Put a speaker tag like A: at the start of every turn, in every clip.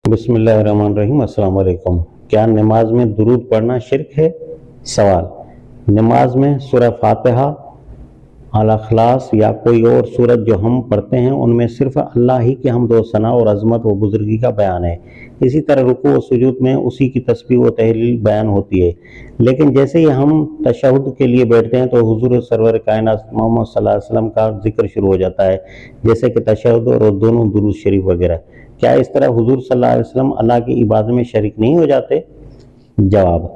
A: बिस्मिल्लाहिर्रहमानिर्रहीम। अस्सलाम वालेकुम। क्या नमाज में दुरूद पढ़ना शिर्क है? सवाल। नमाज में सूरह फातिहा, अल इखलास या कोई और सूरत जो हम पढ़ते हैं उनमें सिर्फ अल्लाह ही की हम्द व सना और अज़मत व बुजुर्गी का बयान है। इसी तरह रुकू व सुजूद में उसी की तस्बीह व तहलील बयान होती है। लेकिन जैसे ही हम तशहुद के लिए बैठते हैं तो हुजूर सरवर कायनात मोहम्मद सल्लल्लाहु अलैहि वसल्लम का जिक्र शुरू हो जाता है, जैसे कि तशहुद और दोनों दुरूद शरीफ वगैरह। क्या इस तरह हुजूर सल्लल्लाहु अलैहि वसल्लम अल्लाह की इबादत में शरीक नहीं हो जाते? जवाब।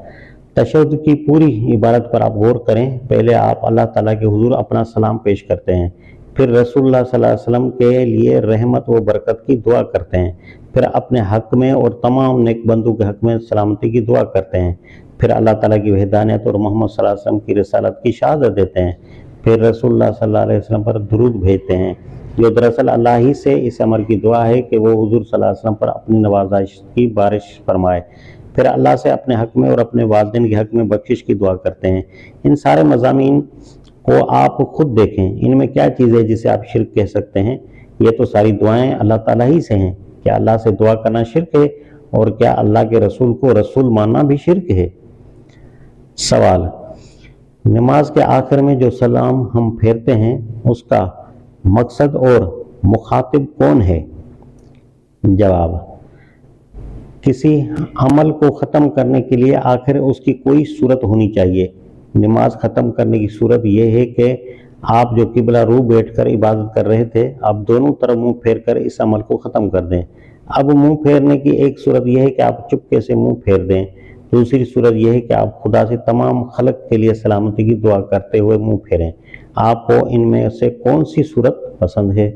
A: तशहुद की पूरी इबारत पर आप गौर करें। पहले आप अल्लाह ताला के हुजूर अपना सलाम पेश करते हैं, फिर रसूलुल्लाह सल्लल्लाहु अलैहि वसल्लम के लिए रहमत व बरकत की दुआ करते हैं, फिर अपने हक में और तमाम नेक बंदों के हक में सलामती की दुआ करते हैं, फिर अल्लाह ताला की वहदानियत और मोहम्मद सल्लल्लाहु अलैहि वसल्लम की रिसालत की शहादत देते हैं, फिर रसूलुल्लाह सल्लल्लाहु अलैहि वसल्लम पर दुरूद भेजते हैं, जो दरअसल अल्लाह ही से इस अमर की दुआ है कि वो हुजूर सल्लल्लाहु अलैहि वसल्लम पर अपनी नवाज़िश की बारिश फरमाए। फिर अल्लाह से अपने हक में और अपने वालिदैन के हक में बख्शिश की दुआ करते हैं। इन सारे मज़ामीन को आप खुद देखें, इनमें क्या चीज़ है जिसे आप शिर्क कह सकते हैं? ये तो सारी दुआएं अल्लाह ताला ही से हैं। क्या अल्लाह से दुआ करना शिर्क है? और क्या अल्लाह के रसूल को रसूल मानना भी शिर्क है? सवाल। नमाज के आखिर में जो सलाम हम फेरते हैं उसका मकसद और मुखातिब कौन है? जवाब। किसी अमल को ख़त्म करने के लिए आखिर उसकी कोई सूरत होनी चाहिए। नमाज ख़त्म करने की सूरत यह है कि आप जो किबला रू बैठकर इबादत कर रहे थे, आप दोनों तरफ मुंह फेर कर इस अमल को ख़त्म कर दें। अब मुंह फेरने की एक सूरत यह है कि आप चुपके से मुंह फेर दें। दूसरी सूरत यह है कि आप खुदा से तमाम खलक के लिए सलामती की दुआ करते हुए मुंह फेरें। आपको इनमें से कौन सी सूरत पसंद है?